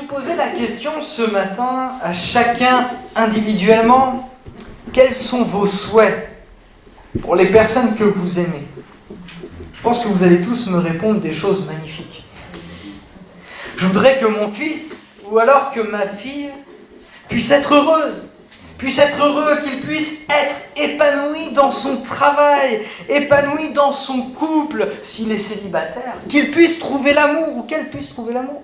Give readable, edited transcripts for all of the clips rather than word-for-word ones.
poser la question ce matin à chacun individuellement, quels sont vos souhaits pour les personnes que vous aimez? Je pense que vous allez tous me répondre des choses magnifiques. Je voudrais que mon fils, ou alors que ma fille, puisse être heureuse. Puisse être heureux, qu'il puisse être épanoui dans son travail, épanoui dans son couple, s'il est célibataire, qu'il puisse trouver l'amour ou qu'elle puisse trouver l'amour.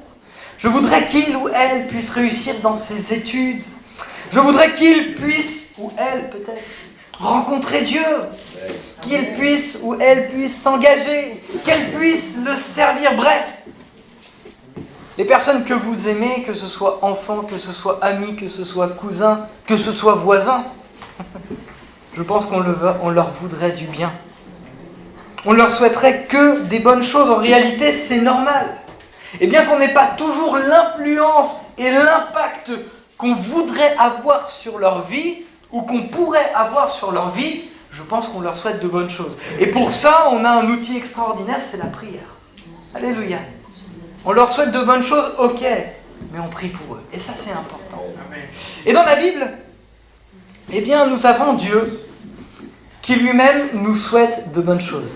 Je voudrais qu'il ou elle puisse réussir dans ses études. Je voudrais qu'il puisse, ou elle peut-être, rencontrer Dieu, qu'il puisse ou elle puisse s'engager, qu'elle puisse le servir, bref. Les personnes que vous aimez, que ce soit enfants, que ce soit amis, que ce soit cousins, que ce soit voisins, je pense qu'on leur voudrait du bien. On leur souhaiterait que des bonnes choses. En réalité, c'est normal. Et bien qu'on n'ait pas toujours l'influence et l'impact qu'on voudrait avoir sur leur vie, ou qu'on pourrait avoir sur leur vie, je pense qu'on leur souhaite de bonnes choses. Et pour ça, on a un outil extraordinaire, c'est la prière. Alléluia. On leur souhaite de bonnes choses, ok, mais on prie pour eux. Et ça, c'est important. Et dans la Bible, eh bien, nous avons Dieu qui lui-même nous souhaite de bonnes choses.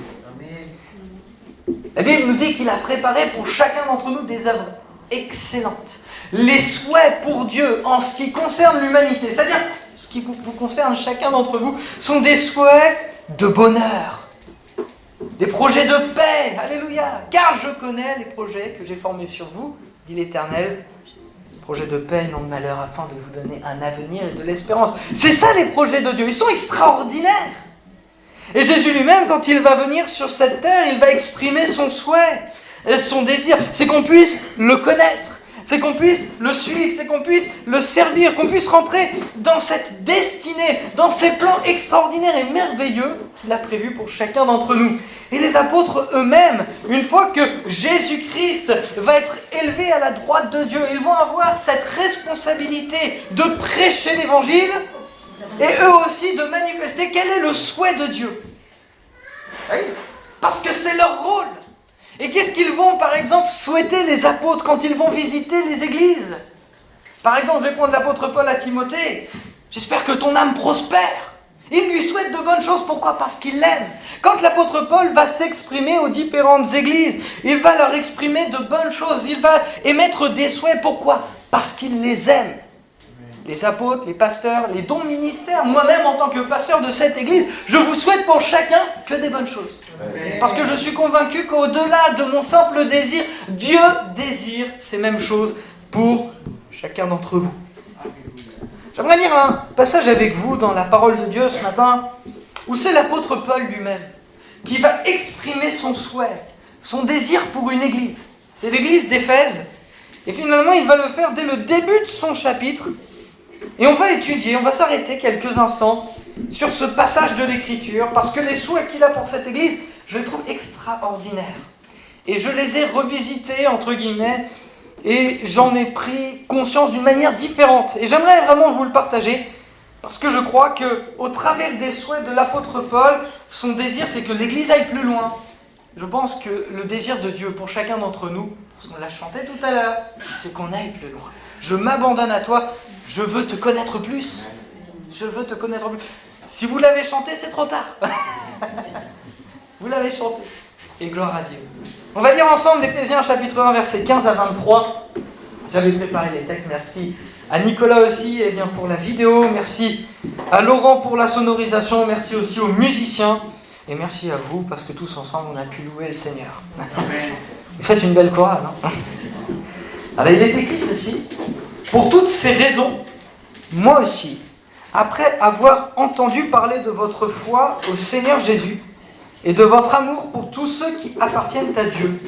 La Bible nous dit qu'il a préparé pour chacun d'entre nous des œuvres excellentes. Les souhaits pour Dieu en ce qui concerne l'humanité, c'est-à-dire ce qui vous concerne chacun d'entre vous, sont des souhaits de bonheur. Des projets de paix, alléluia, car je connais les projets que j'ai formés sur vous, dit l'Éternel, projets de paix et non de malheur, afin de vous donner un avenir et de l'espérance. C'est ça les projets de Dieu, ils sont extraordinaires. Et Jésus lui-même, quand il va venir sur cette terre, il va exprimer son souhait, son désir, c'est qu'on puisse le connaître, c'est qu'on puisse le suivre, c'est qu'on puisse le servir, qu'on puisse rentrer dans cette destinée, dans ces plans extraordinaires et merveilleux qu'il a prévus pour chacun d'entre nous. Et les apôtres eux-mêmes, une fois que Jésus-Christ va être élevé à la droite de Dieu, ils vont avoir cette responsabilité de prêcher l'évangile et eux aussi de manifester quel est le souhait de Dieu. Oui, parce que c'est leur rôle. Et qu'est-ce qu'ils vont, par exemple, souhaiter les apôtres quand ils vont visiter les églises? Par exemple, je vais prendre l'apôtre Paul à Timothée. J'espère que ton âme prospère. Il lui souhaite de bonnes choses. Pourquoi? Parce qu'il l'aime. Quand l'apôtre Paul va s'exprimer aux différentes églises, il va leur exprimer de bonnes choses. Il va émettre des souhaits. Pourquoi? Parce qu'il les aime. Les apôtres, les pasteurs, les dons ministères, moi-même en tant que pasteur de cette église, je vous souhaite pour chacun que des bonnes choses. Parce que je suis convaincu qu'au-delà de mon simple désir, Dieu désire ces mêmes choses pour chacun d'entre vous. J'aimerais lire un passage avec vous dans la parole de Dieu ce matin, où c'est l'apôtre Paul lui-même qui va exprimer son souhait, son désir pour une église. C'est l'église d'Éphèse, et finalement il va le faire dès le début de son chapitre. Et on va étudier, on va s'arrêter quelques instants sur ce passage de l'Écriture, parce que les souhaits qu'il a pour cette église, je les trouve extraordinaires. Et je les ai revisités, entre guillemets, et j'en ai pris conscience d'une manière différente. Et j'aimerais vraiment vous le partager, parce que je crois qu'au travers des souhaits de l'apôtre Paul, son désir, c'est que l'Église aille plus loin. Je pense que le désir de Dieu pour chacun d'entre nous, parce qu'on l'a chanté tout à l'heure, c'est qu'on aille plus loin. Je m'abandonne à toi, je veux te connaître plus. Je veux te connaître plus. Si vous l'avez chanté, c'est trop tard. Vous l'avez chanté. Et gloire à Dieu. On va lire ensemble Éphésiens chapitre 1, versets 15 à 23. J'avais préparé les textes, merci à Nicolas aussi et bien pour la vidéo, merci à Laurent pour la sonorisation, merci aussi aux musiciens et merci à vous parce que tous ensemble on a pu louer le Seigneur. Vous faites une belle chorale, hein? Alors il est écrit ceci: pour toutes ces raisons, moi aussi, après avoir entendu parler de votre foi au Seigneur Jésus et de votre amour pour tous ceux qui appartiennent à Dieu,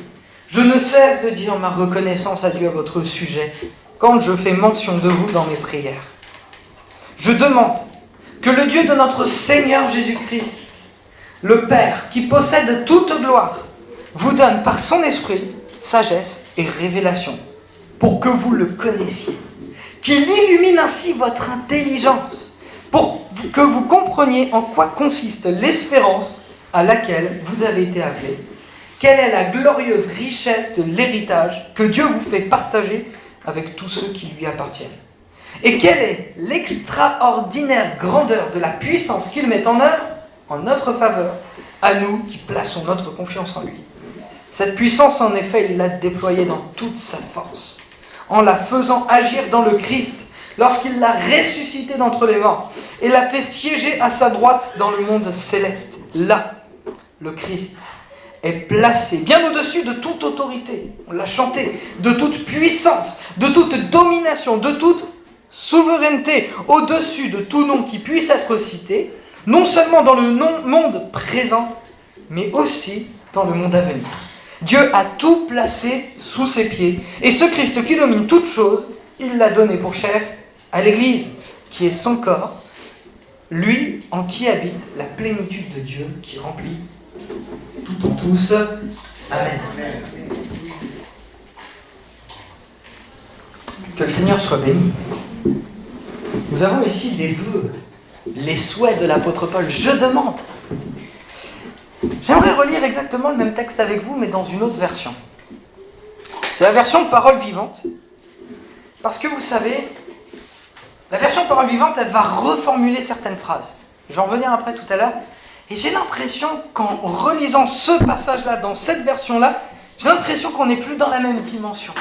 je ne cesse de dire ma reconnaissance à Dieu à votre sujet quand je fais mention de vous dans mes prières. Je demande que le Dieu de notre Seigneur Jésus-Christ, le Père qui possède toute gloire, vous donne par son esprit sagesse et révélation pour que vous le connaissiez, qu'il illumine ainsi votre intelligence pour que vous compreniez en quoi consiste l'espérance à laquelle vous avez été appelés, quelle est la glorieuse richesse de l'héritage que Dieu vous fait partager avec tous ceux qui lui appartiennent. Et quelle est l'extraordinaire grandeur de la puissance qu'il met en œuvre en notre faveur, à nous qui plaçons notre confiance en lui. Cette puissance, en effet, il l'a déployée dans toute sa force, en la faisant agir dans le Christ, lorsqu'il l'a ressuscité d'entre les morts et l'a fait siéger à sa droite dans le monde céleste. Là, le Christ est placé bien au-dessus de toute autorité, on l'a chanté, de toute puissance, de toute domination, de toute souveraineté, au-dessus de tout nom qui puisse être cité, non seulement dans le monde présent, mais aussi dans le monde à venir. Dieu a tout placé sous ses pieds, et ce Christ qui domine toutes choses, il l'a donné pour chef à l'Église, qui est son corps, lui en qui habite la plénitude de Dieu, qui remplit tout en tous. Amen. Que le Seigneur soit béni. Nous avons ici les vœux, les souhaits de l'apôtre Paul. Je demande. J'aimerais relire exactement le même texte avec vous, mais dans une autre version. C'est la version Parole vivante. Parce que vous savez, la version Parole vivante, elle va reformuler certaines phrases. Je vais en revenir après tout à l'heure. Et j'ai l'impression qu'en relisant ce passage-là, dans cette version-là, j'ai l'impression qu'on n'est plus dans la même dimension.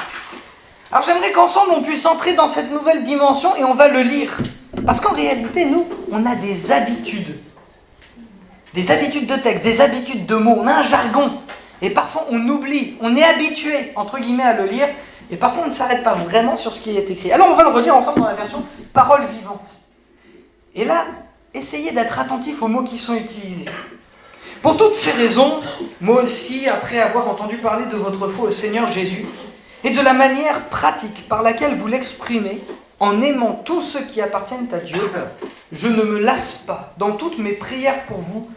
Alors j'aimerais qu'ensemble on puisse entrer dans cette nouvelle dimension et on va le lire. Parce qu'en réalité, nous, on a des habitudes. Des habitudes de texte, des habitudes de mots. On a un jargon. Et parfois on oublie, on est habitué, entre guillemets, à le lire. Et parfois on ne s'arrête pas vraiment sur ce qui est écrit. Alors on va le relire ensemble dans la version Parole vivante. Et là, essayez d'être attentif aux mots qui sont utilisés. Pour toutes ces raisons, moi aussi, après avoir entendu parler de votre foi au Seigneur Jésus, et de la manière pratique par laquelle vous l'exprimez, en aimant tous ceux qui appartiennent à Dieu, je ne me lasse pas, dans toutes mes prières pour vous,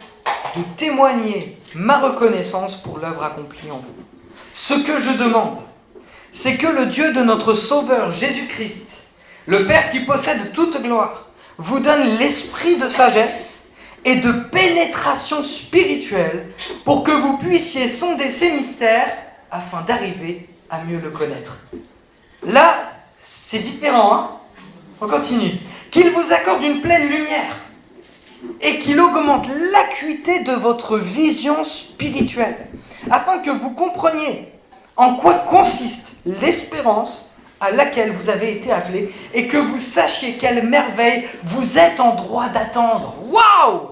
de témoigner ma reconnaissance pour l'œuvre accomplie en vous. Ce que je demande, c'est que le Dieu de notre Sauveur Jésus-Christ, le Père qui possède toute gloire, vous donne l'esprit de sagesse et de pénétration spirituelle pour que vous puissiez sonder ces mystères afin d'arriver à mieux le connaître. Là, c'est différent, hein ? On continue. Qu'il vous accorde une pleine lumière et qu'il augmente l'acuité de votre vision spirituelle, afin que vous compreniez en quoi consiste l'espérance à laquelle vous avez été appelés et que vous sachiez quelle merveille vous êtes en droit d'attendre. Waouh !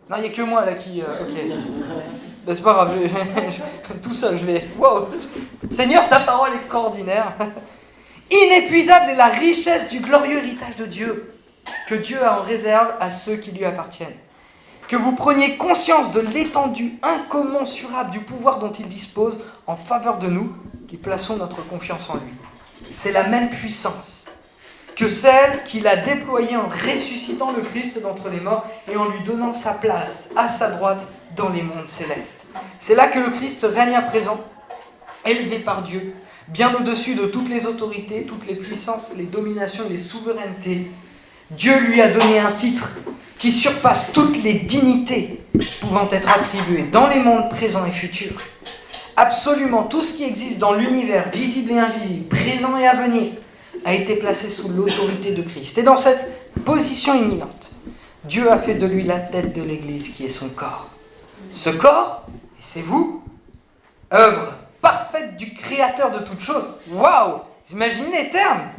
Non, il n'y a que moi là qui... ok. C'est pas grave, tout seul, je vais... Wow. Seigneur, ta parole extraordinaire. Inépuisable est la richesse du glorieux héritage de Dieu, que Dieu a en réserve à ceux qui lui appartiennent. Que vous preniez conscience de l'étendue incommensurable du pouvoir dont il dispose en faveur de nous, qui plaçons notre confiance en lui. C'est la même puissance que celle qu'il a déployée en ressuscitant le Christ d'entre les morts et en lui donnant sa place à sa droite dans les mondes célestes. C'est là que le Christ règne à présent, élevé par Dieu, bien au-dessus de toutes les autorités, toutes les puissances, les dominations et les souverainetés. Dieu lui a donné un titre qui surpasse toutes les dignités pouvant être attribuées dans les mondes présents et futurs. Absolument tout ce qui existe dans l'univers, visible et invisible, présent et à venir, a été placé sous l'autorité de Christ. Et dans cette position imminente, Dieu a fait de lui la tête de l'Église qui est son corps. Ce corps, et c'est vous, œuvre parfaite du Créateur de toutes choses. Waouh! Imaginez les termes.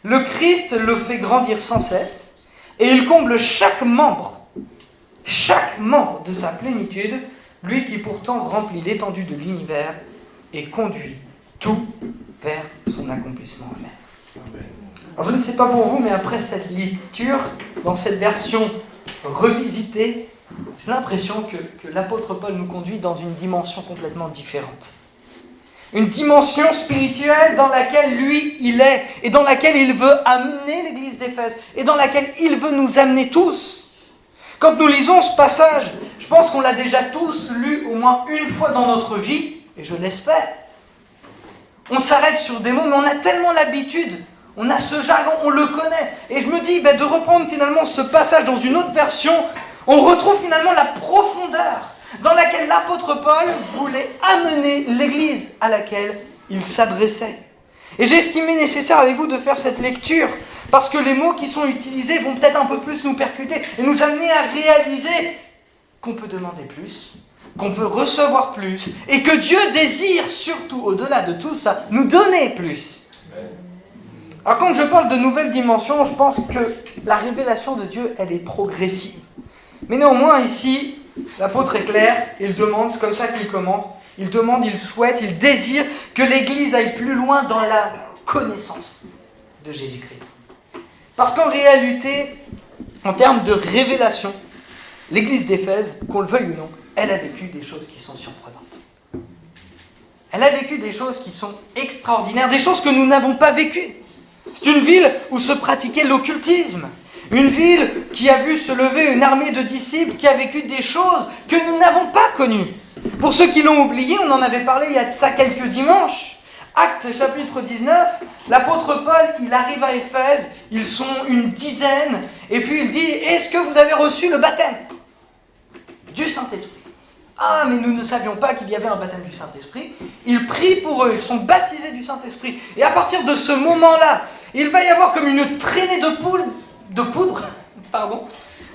Le Christ le fait grandir sans cesse et il comble chaque membre de sa plénitude, lui qui pourtant remplit l'étendue de l'univers et conduit tout vers son accomplissement. Amen. Alors je ne sais pas pour vous, mais après cette lecture, dans cette version revisitée, j'ai l'impression que l'apôtre Paul nous conduit dans une dimension complètement différente. Une dimension spirituelle dans laquelle lui, il est, et dans laquelle il veut amener l'église d'Éphèse, et dans laquelle il veut nous amener tous. Quand nous lisons ce passage, je pense qu'on l'a déjà tous lu au moins une fois dans notre vie, et je l'espère. On s'arrête sur des mots, mais on a tellement l'habitude, on a ce jargon, on le connaît. Et je me dis, de reprendre finalement ce passage dans une autre version, on retrouve finalement la profondeur dans laquelle l'apôtre Paul voulait amener l'église à laquelle il s'adressait. Et j'ai estimé nécessaire avec vous de faire cette lecture, parce que les mots qui sont utilisés vont peut-être un peu plus nous percuter et nous amener à réaliser qu'on peut demander plus, qu'on peut recevoir plus, et que Dieu désire surtout, au-delà de tout ça, nous donner plus. Alors quand je parle de nouvelles dimensions, je pense que la révélation de Dieu, elle est progressive. Mais néanmoins, ici, l'apôtre est clair, il demande, c'est comme ça qu'il commence, il demande, il souhaite, il désire que l'Église aille plus loin dans la connaissance de Jésus-Christ. Parce qu'en réalité, en termes de révélation, l'Église d'Éphèse, qu'on le veuille ou non, elle a vécu des choses qui sont surprenantes. Elle a vécu des choses qui sont extraordinaires, des choses que nous n'avons pas vécues. C'est une ville où se pratiquait l'occultisme. Une ville qui a vu se lever une armée de disciples qui a vécu des choses que nous n'avons pas connues. Pour ceux qui l'ont oublié, on en avait parlé il y a de ça quelques dimanches. Actes chapitre 19, l'apôtre Paul, il arrive à Éphèse, ils sont une dizaine, et puis il dit, est-ce que vous avez reçu le baptême du Saint-Esprit? Ah, mais nous ne savions pas qu'il y avait un baptême du Saint-Esprit. Il prie pour eux, ils sont baptisés du Saint-Esprit. Et à partir de ce moment-là, il va y avoir comme une traînée de poudre,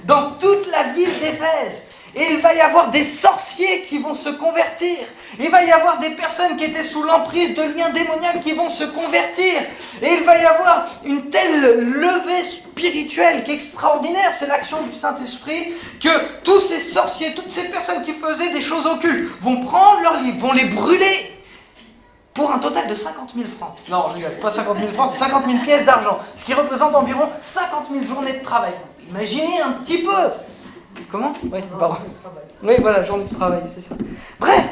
dans toute la ville d'Éphèse. Et il va y avoir des sorciers qui vont se convertir. Il va y avoir des personnes qui étaient sous l'emprise de liens démoniaques qui vont se convertir. Et il va y avoir une telle levée spirituelle qui est extraordinaire. C'est l'action du Saint-Esprit que tous ces sorciers, toutes ces personnes qui faisaient des choses occultes vont prendre leurs livres, vont les brûler pour un total de 50 000 francs. Non, je rigole, pas 50 000 francs, c'est 50 000 pièces d'argent. Ce qui représente environ 50 000 journées de travail. Imaginez un petit peu. Comment ? Oui, pardon. Oui, voilà, journée de travail, c'est ça. Bref,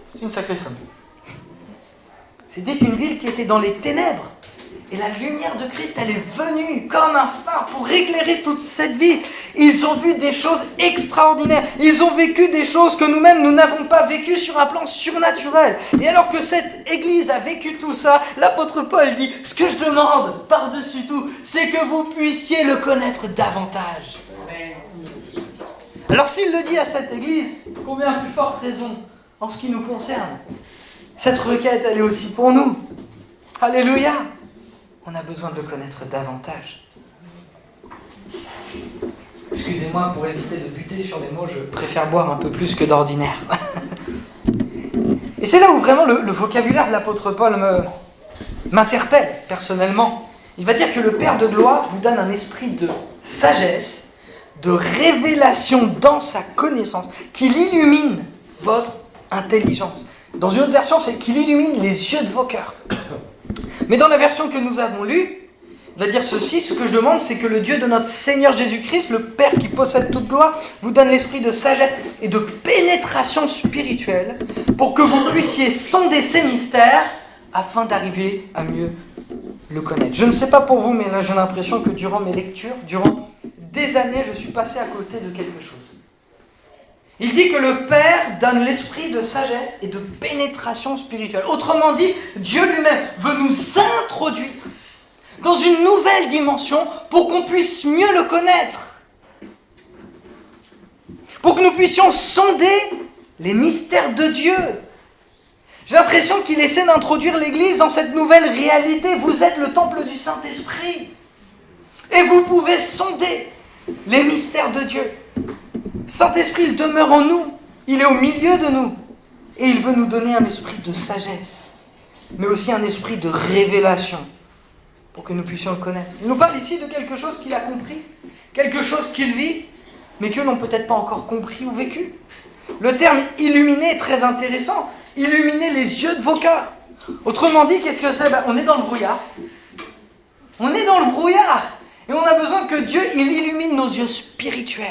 c'est une sacrée somme. C'était une ville qui était dans les ténèbres. Et la lumière de Christ, elle est venue comme un phare pour éclairer toute cette ville. Ils ont vu des choses extraordinaires. Ils ont vécu des choses que nous-mêmes, nous n'avons pas vécues sur un plan surnaturel. Et alors que cette église a vécu tout ça, l'apôtre Paul dit, ce que je demande par-dessus tout, c'est que vous puissiez le connaître davantage. Alors s'il le dit à cette église, combien plus forte raison en ce qui nous concerne. Cette requête, elle est aussi pour nous. Alléluia. On a besoin de le connaître davantage. Excusez-moi, pour éviter de buter sur les mots, je préfère boire un peu plus que d'ordinaire. Et c'est là où vraiment le vocabulaire de l'apôtre Paul m'interpelle personnellement. Il va dire que le Père de gloire vous donne un esprit de sagesse, de révélation dans sa connaissance, qu'il illumine votre intelligence. Dans une autre version, c'est qu'il illumine les yeux de vos cœurs. Mais dans la version que nous avons lue, il va dire ceci, ce que je demande, c'est que le Dieu de notre Seigneur Jésus-Christ, le Père qui possède toute gloire, vous donne l'esprit de sagesse et de pénétration spirituelle pour que vous puissiez sonder ces mystères afin d'arriver à mieux le connaître. Je ne sais pas pour vous, mais là j'ai l'impression que durant mes lectures, durant des années, je suis passé à côté de quelque chose. Il dit que le Père donne l'esprit de sagesse et de pénétration spirituelle. Autrement dit, Dieu lui-même veut nous introduire dans une nouvelle dimension pour qu'on puisse mieux le connaître. Pour que nous puissions sonder les mystères de Dieu. J'ai l'impression qu'il essaie d'introduire l'Église dans cette nouvelle réalité. Vous êtes le temple du Saint-Esprit. Et vous pouvez sonder les mystères de Dieu. Saint-Esprit, il demeure en nous, il est au milieu de nous, et il veut nous donner un esprit de sagesse, mais aussi un esprit de révélation, pour que nous puissions le connaître. Il nous parle ici de quelque chose qu'il a compris, quelque chose qu'il vit, mais que l'on n'a peut-être pas encore compris ou vécu. Le terme « illuminer » est très intéressant, illuminer les yeux de vos cœurs. Autrement dit, qu'est-ce que c'est ? On est dans le brouillard. On est dans le brouillard, et on a besoin que Dieu, il illumine nos yeux spirituels.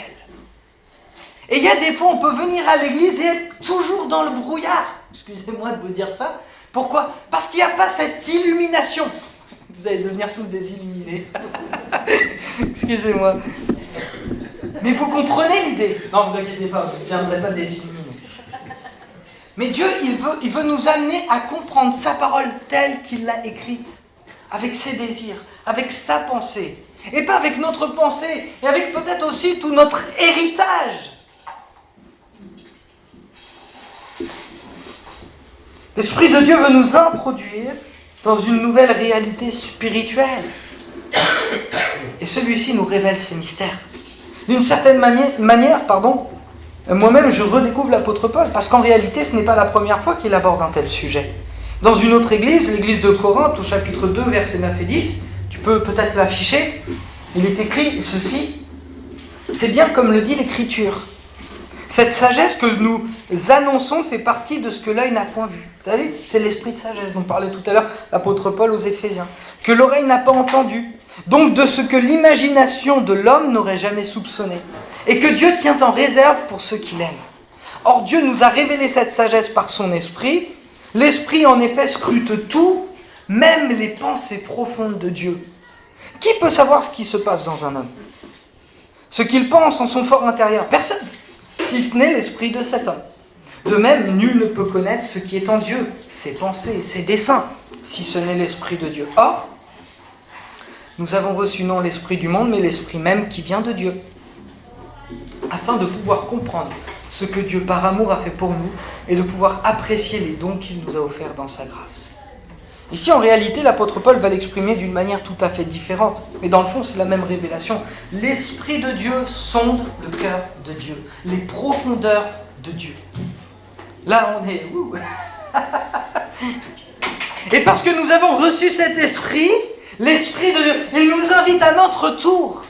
Et il y a des fois, on peut venir à l'église et être toujours dans le brouillard. Excusez-moi de vous dire ça. Pourquoi ? Parce qu'il n'y a pas cette illumination. Vous allez devenir tous des illuminés. Excusez-moi. Mais vous comprenez l'idée. Non, vous inquiétez pas, vous ne deviendrez pas des illuminés. Mais Dieu, il veut nous amener à comprendre sa parole telle qu'il l'a écrite, avec ses désirs, avec sa pensée. Et pas avec notre pensée, et avec peut-être aussi tout notre héritage. L'Esprit de Dieu veut nous introduire dans une nouvelle réalité spirituelle. Et celui-ci nous révèle ses mystères. D'une certaine manière, moi-même je redécouvre l'apôtre Paul, parce qu'en réalité ce n'est pas la première fois qu'il aborde un tel sujet. Dans une autre église, l'église de Corinthe, au chapitre 2, versets 9 et 10, tu peux peut-être l'afficher, il est écrit ceci: c'est bien comme le dit l'Écriture. Cette sagesse que nous annonçons fait partie de ce que l'œil n'a point vu. Vous savez, c'est l'esprit de sagesse dont parlait tout à l'heure l'apôtre Paul aux Éphésiens. Que l'oreille n'a pas entendu. Donc de ce que l'imagination de l'homme n'aurait jamais soupçonné. Et que Dieu tient en réserve pour ceux qu'il aime. Or Dieu nous a révélé cette sagesse par son esprit. L'esprit en effet scrute tout, même les pensées profondes de Dieu. Qui peut savoir ce qui se passe dans un homme? Ce qu'il pense en son fort intérieur? Personne. Si ce n'est l'esprit de cet homme. De même, nul ne peut connaître ce qui est en Dieu, ses pensées, ses desseins, si ce n'est l'esprit de Dieu. Or, nous avons reçu non l'esprit du monde, mais l'esprit même qui vient de Dieu, afin de pouvoir comprendre ce que Dieu par amour a fait pour nous et de pouvoir apprécier les dons qu'il nous a offerts dans sa grâce. Ici, en réalité, l'apôtre Paul va l'exprimer d'une manière tout à fait différente. Mais dans le fond, c'est la même révélation. L'Esprit de Dieu sonde le cœur de Dieu, les profondeurs de Dieu. Là, on est... Et parce que nous avons reçu cet esprit, l'Esprit de Dieu, il nous invite à notre tour,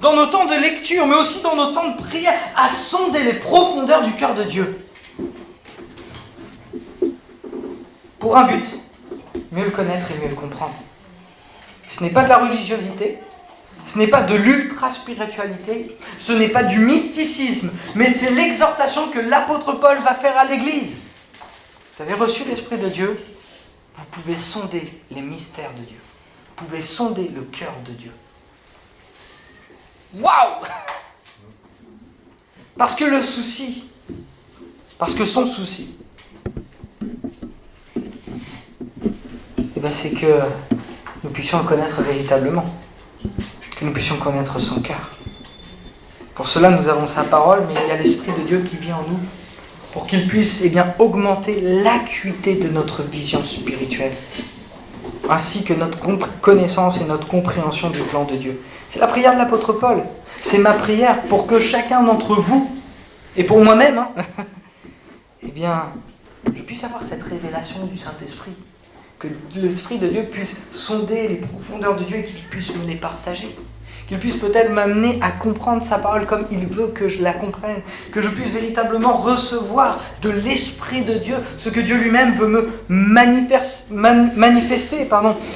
dans nos temps de lecture, mais aussi dans nos temps de prière, à sonder les profondeurs du cœur de Dieu. Pour un but, mieux le connaître et mieux le comprendre. Ce n'est pas de la religiosité, ce n'est pas de l'ultra-spiritualité, ce n'est pas du mysticisme, mais c'est l'exhortation que l'apôtre Paul va faire à l'Église. Vous avez reçu l'Esprit de Dieu, vous pouvez sonder les mystères de Dieu. Vous pouvez sonder le cœur de Dieu. Waouh! Parce que son souci, c'est que nous puissions le connaître véritablement, que nous puissions connaître son cœur. Pour cela, nous avons sa parole, mais il y a l'Esprit de Dieu qui vit en nous pour qu'il puisse augmenter l'acuité de notre vision spirituelle, ainsi que notre connaissance et notre compréhension du plan de Dieu. C'est la prière de l'apôtre Paul. C'est ma prière pour que chacun d'entre vous, et pour moi-même, je puisse avoir cette révélation du Saint-Esprit. Que l'Esprit de Dieu puisse sonder les profondeurs de Dieu et qu'il puisse me les partager. Qu'il puisse peut-être m'amener à comprendre sa parole comme il veut que je la comprenne. Que je puisse véritablement recevoir de l'Esprit de Dieu ce que Dieu lui-même veut me manifester.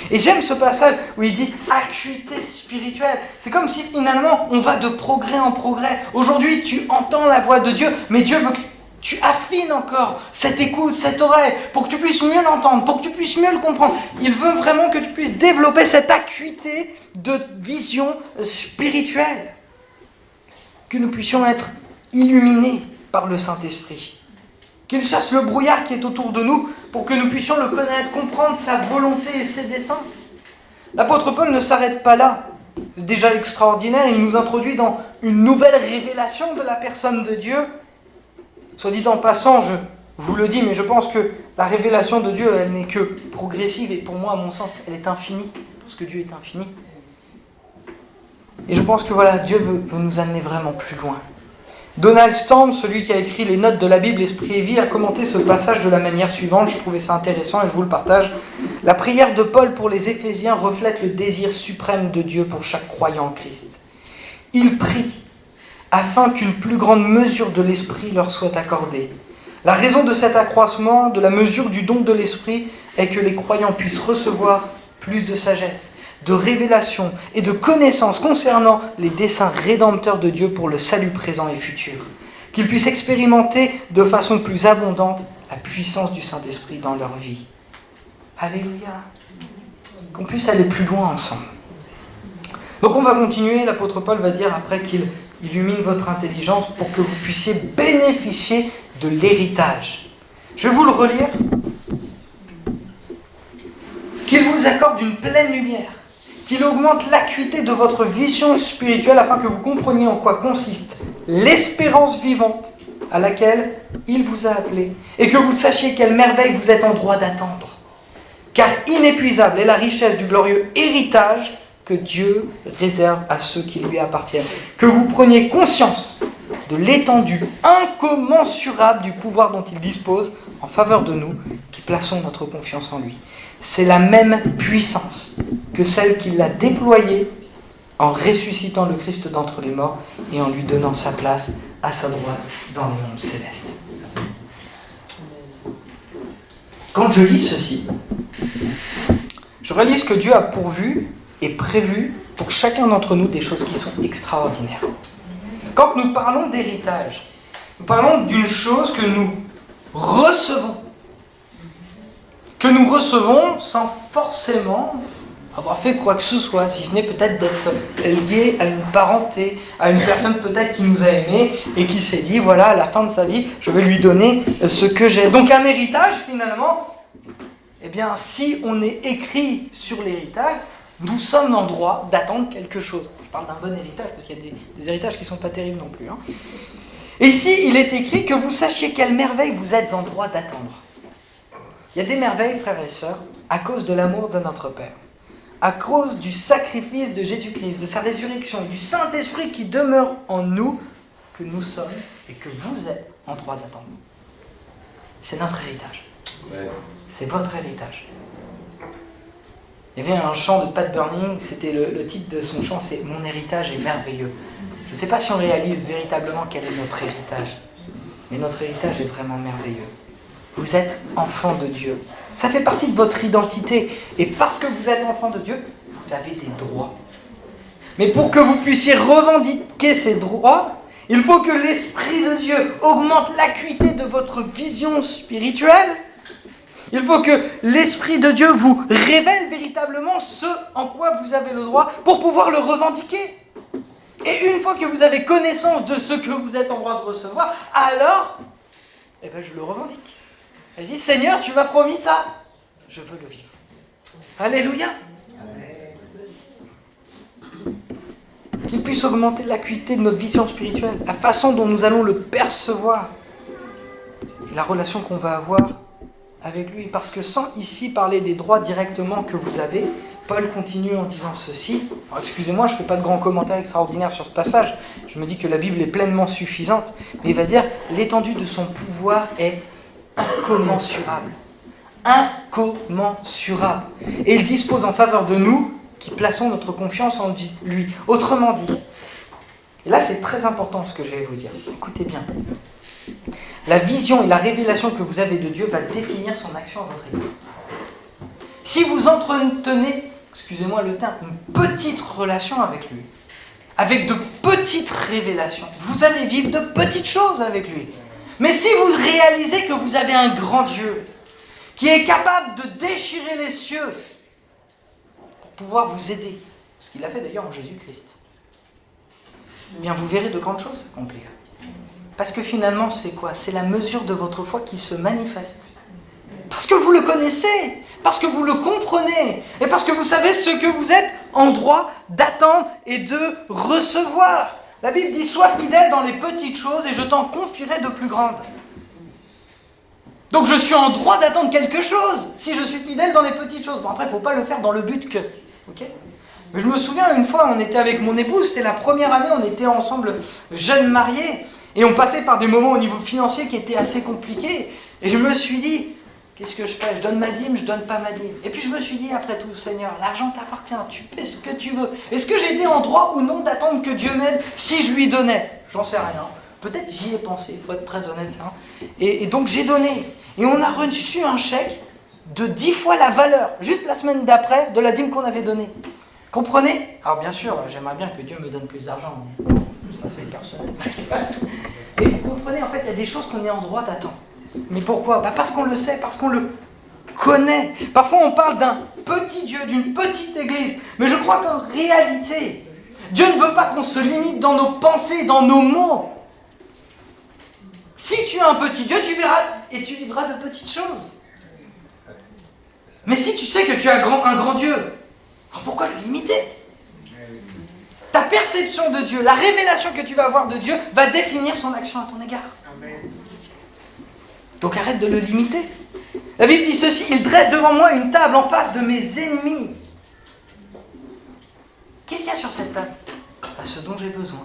Et j'aime ce passage où il dit acuité spirituelle. C'est comme si finalement on va de progrès en progrès. Aujourd'hui tu entends la voix de Dieu, mais Dieu veut que tu affines encore cette écoute, cette oreille, pour que tu puisses mieux l'entendre, pour que tu puisses mieux le comprendre. Il veut vraiment que tu puisses développer cette acuité de vision spirituelle. Que nous puissions être illuminés par le Saint-Esprit. Qu'il chasse le brouillard qui est autour de nous pour que nous puissions le connaître, comprendre sa volonté et ses desseins. L'apôtre Paul ne s'arrête pas là. C'est déjà extraordinaire, il nous introduit dans une nouvelle révélation de la personne de Dieu. Soit dit en passant, je vous le dis, mais je pense que la révélation de Dieu, elle n'est que progressive, et pour moi, à mon sens, elle est infinie, parce que Dieu est infini. Et je pense que Dieu veut nous amener vraiment plus loin. Donald Stamp, celui qui a écrit les notes de la Bible, Esprit et Vie, a commenté ce passage de la manière suivante, je trouvais ça intéressant et je vous le partage. La prière de Paul pour les Éphésiens reflète le désir suprême de Dieu pour chaque croyant en Christ. Il prie afin qu'une plus grande mesure de l'Esprit leur soit accordée. La raison de cet accroissement, de la mesure du don de l'Esprit, est que les croyants puissent recevoir plus de sagesse, de révélation et de connaissance concernant les desseins rédempteurs de Dieu pour le salut présent et futur. Qu'ils puissent expérimenter de façon plus abondante la puissance du Saint-Esprit dans leur vie. Alléluia. Qu'on puisse aller plus loin ensemble. Donc on va continuer, l'apôtre Paul va dire après qu'il illumine votre intelligence pour que vous puissiez bénéficier de l'héritage. Je vais vous le relire. Qu'il vous accorde une pleine lumière, qu'il augmente l'acuité de votre vision spirituelle afin que vous compreniez en quoi consiste l'espérance vivante à laquelle il vous a appelé, et que vous sachiez quelle merveille vous êtes en droit d'attendre. Car inépuisable est la richesse du glorieux héritage que Dieu réserve à ceux qui lui appartiennent. Que vous preniez conscience de l'étendue incommensurable du pouvoir dont il dispose en faveur de nous, qui plaçons notre confiance en lui. C'est la même puissance que celle qui l'a déployée en ressuscitant le Christ d'entre les morts et en lui donnant sa place à sa droite dans les mondes célestes. Quand je lis ceci, je réalise que Dieu a pourvu et prévu pour chacun d'entre nous des choses qui sont extraordinaires. Quand nous parlons d'héritage, nous parlons d'une chose que nous recevons sans forcément avoir fait quoi que ce soit, si ce n'est peut-être d'être lié à une parenté, à une personne peut-être qui nous a aimés et qui s'est dit, voilà, à la fin de sa vie, je vais lui donner ce que j'ai. Donc un héritage, finalement, eh bien, si on est écrit sur l'héritage, nous sommes en droit d'attendre quelque chose. Je parle d'un bon héritage, parce qu'il y a des héritages qui ne sont pas terribles non plus. Et ici, il est écrit que vous sachiez quelle merveille vous êtes en droit d'attendre. Il y a des merveilles, frères et sœurs, à cause de l'amour de notre Père, à cause du sacrifice de Jésus-Christ, de sa résurrection et du Saint-Esprit qui demeure en nous, que nous sommes et que vous êtes en droit d'attendre. C'est notre héritage. Ouais. C'est votre héritage. Il y avait un chant de Pat Burning, c'était le titre de son chant, c'est « Mon héritage est merveilleux ». Je ne sais pas si on réalise véritablement quel est notre héritage, mais notre héritage est vraiment merveilleux. Vous êtes enfant de Dieu. Ça fait partie de votre identité. Et parce que vous êtes enfant de Dieu, vous avez des droits. Mais pour que vous puissiez revendiquer ces droits, il faut que l'Esprit de Dieu augmente l'acuité de votre vision spirituelle. Il faut que l'Esprit de Dieu vous révèle véritablement ce en quoi vous avez le droit pour pouvoir le revendiquer. Et une fois que vous avez connaissance de ce que vous êtes en droit de recevoir, alors, je le revendique. Je dis, Seigneur, tu m'as promis ça. Je veux le vivre. Alléluia. Qu'il puisse augmenter l'acuité de notre vision spirituelle, la façon dont nous allons le percevoir, et la relation qu'on va avoir avec lui. Parce que sans ici parler des droits directement que vous avez, Paul continue en disant ceci. Alors, excusez-moi, je ne fais pas de grands commentaires extraordinaires sur ce passage. Je me dis que la Bible est pleinement suffisante. Mais il va dire, l'étendue de son pouvoir est incommensurable. Incommensurable. Et il dispose en faveur de nous qui plaçons notre confiance en lui. Autrement dit, et là c'est très important ce que je vais vous dire, écoutez bien, la vision et la révélation que vous avez de Dieu va définir son action à votre égard. Si vous entretenez, excusez-moi le terme, une petite relation avec lui, avec de petites révélations, vous allez vivre de petites choses avec lui. Mais si vous réalisez que vous avez un grand Dieu qui est capable de déchirer les cieux pour pouvoir vous aider, ce qu'il a fait d'ailleurs en Jésus-Christ, eh bien vous verrez de grandes choses s'accomplir. Parce que finalement, c'est quoi ? C'est la mesure de votre foi qui se manifeste. Parce que vous le connaissez, parce que vous le comprenez, et parce que vous savez ce que vous êtes en droit d'attendre et de recevoir. La Bible dit « Sois fidèle dans les petites choses et je t'en confierai de plus grandes ». Donc je suis en droit d'attendre quelque chose si je suis fidèle dans les petites choses. Bon, après, il ne faut pas le faire dans le but que. Okay ? Mais je me souviens, une fois, on était avec mon épouse, c'était la première année, on était ensemble jeunes mariés, et on passait par des moments au niveau financier qui étaient assez compliqués. Et je me suis dit, qu'est-ce que je fais ? Je donne ma dîme, je donne pas ma dîme. Et puis je me suis dit, après tout, Seigneur, l'argent t'appartient, tu fais ce que tu veux. Est-ce que j'étais en droit ou non d'attendre que Dieu m'aide si je lui donnais ? J'en sais rien. Peut-être j'y ai pensé, il faut être très honnête. Hein. Et donc j'ai donné. Et on a reçu un chèque de 10 fois la valeur, juste la semaine d'après, de la dîme qu'on avait donnée. Comprenez ? Alors bien sûr, j'aimerais bien que Dieu me donne plus d'argent. Ça c'est personnel. Et vous comprenez, en fait, il y a des choses qu'on est en droit d'attendre. Mais pourquoi ? Parce qu'on le sait, parce qu'on le connaît. Parfois on parle d'un petit Dieu, d'une petite église. Mais je crois qu'en réalité, Dieu ne veut pas qu'on se limite dans nos pensées, dans nos mots. Si tu as un petit Dieu, tu verras et tu vivras de petites choses. Mais si tu sais que tu as un grand Dieu, alors pourquoi le limiter ? Ta perception de Dieu, la révélation que tu vas avoir de Dieu va définir son action à ton égard. Amen. Donc arrête de le limiter. La Bible dit ceci, il dresse devant moi une table en face de mes ennemis. Qu'est-ce qu'il y a sur cette table ? Ce dont j'ai besoin.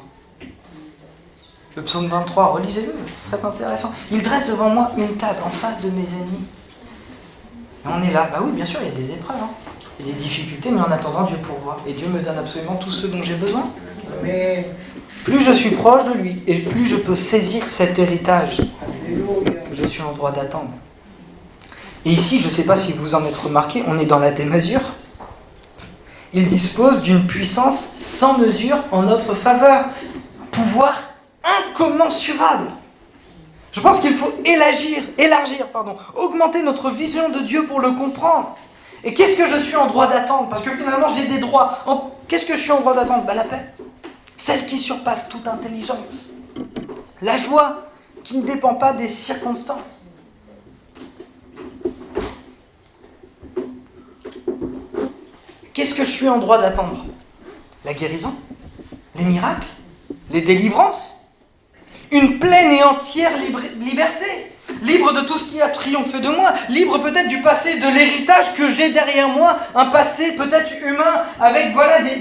Le psaume 23, relisez-le, c'est très intéressant. Il dresse devant moi une table en face de mes ennemis. Et on est là, oui, bien sûr, il y a des épreuves, il y a des difficultés, mais en attendant, Dieu pourvoit. Et Dieu me donne absolument tout ce dont j'ai besoin. Mais plus je suis proche de lui, et plus je peux saisir cet héritage que je suis en droit d'attendre. Et ici, je ne sais pas si vous en êtes remarqué, on est dans la démesure. Il dispose d'une puissance sans mesure en notre faveur. Pouvoir incommensurable. Je pense qu'il faut élargir, augmenter notre vision de Dieu pour le comprendre. Et qu'est-ce que je suis en droit d'attendre ? Parce que finalement, j'ai des droits. Qu'est-ce que je suis en droit d'attendre ? La paix. Celle qui surpasse toute intelligence. La joie qui ne dépend pas des circonstances. Qu'est-ce que je suis en droit d'attendre ? La guérison ? Les miracles ? Les délivrances ? Une pleine et entière liberté. Libre de tout ce qui a triomphé de moi. Libre peut-être du passé, de l'héritage que j'ai derrière moi. Un passé peut-être humain, avec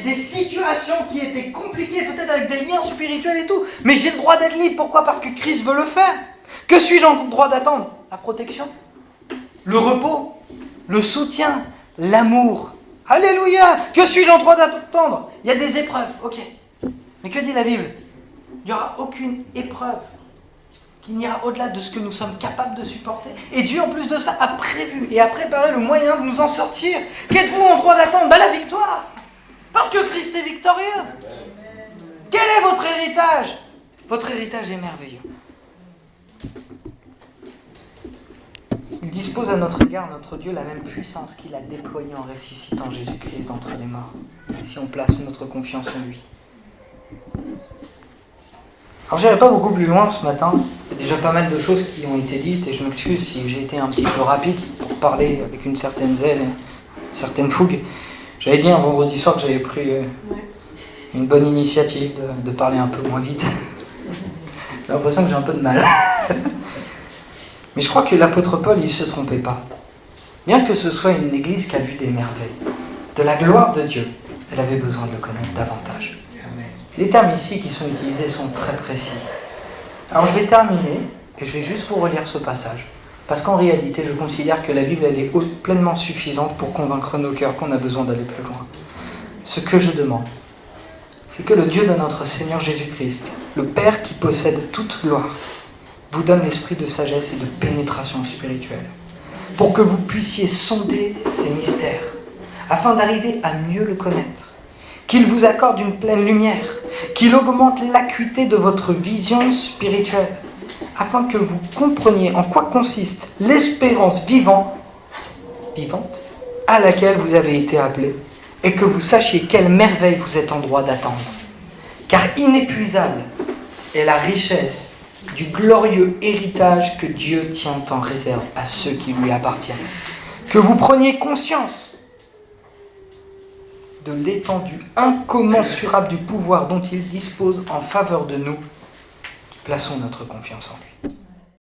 des situations qui étaient compliquées, peut-être avec des liens spirituels et tout. Mais j'ai le droit d'être libre. Pourquoi ? Parce que Christ veut le faire. Que suis-je en droit d'attendre ? La protection, le repos, le soutien, l'amour. Alléluia ! Que suis-je en droit d'attendre ? Il y a des épreuves, ok. Mais que dit la Bible ? Il n'y aura aucune épreuve qui n'ira au-delà de ce que nous sommes capables de supporter. Et Dieu, en plus de ça, a prévu et a préparé le moyen de nous en sortir. Qu'êtes-vous en droit d'attendre ? La victoire. Parce que Christ est victorieux. Quel est votre héritage ? Votre héritage est merveilleux. Il dispose à notre égard, notre Dieu, la même puissance qu'il a déployée en ressuscitant Jésus-Christ d'entre les morts, si on place notre confiance en lui. Alors je n'irai pas beaucoup plus loin ce matin, il y a déjà pas mal de choses qui ont été dites et je m'excuse si j'ai été un petit peu rapide pour parler avec une certaine zèle, une certaine fougue. J'avais dit un vendredi soir que j'avais pris une bonne initiative de parler un peu moins vite. J'ai l'impression que j'ai un peu de mal. Mais je crois que l'apôtre Paul, il ne se trompait pas. Bien que ce soit une église qui a vu des merveilles, de la gloire de Dieu, elle avait besoin de le connaître davantage. Les termes ici qui sont utilisés sont très précis. Alors je vais terminer et je vais juste vous relire ce passage. Parce qu'en réalité, je considère que la Bible elle est pleinement suffisante pour convaincre nos cœurs qu'on a besoin d'aller plus loin. Ce que je demande, c'est que le Dieu de notre Seigneur Jésus-Christ, le Père qui possède toute gloire, vous donne l'esprit de sagesse et de pénétration spirituelle, pour que vous puissiez sonder ces mystères, afin d'arriver à mieux le connaître, qu'il vous accorde une pleine lumière, qu'il augmente l'acuité de votre vision spirituelle, afin que vous compreniez en quoi consiste l'espérance vivante à laquelle vous avez été appelés, et que vous sachiez quelle merveille vous êtes en droit d'attendre. Car inépuisable est la richesse du glorieux héritage que Dieu tient en réserve à ceux qui lui appartiennent. Que vous preniez conscience de l'étendue incommensurable du pouvoir dont il dispose en faveur de nous qui plaçons notre confiance en lui.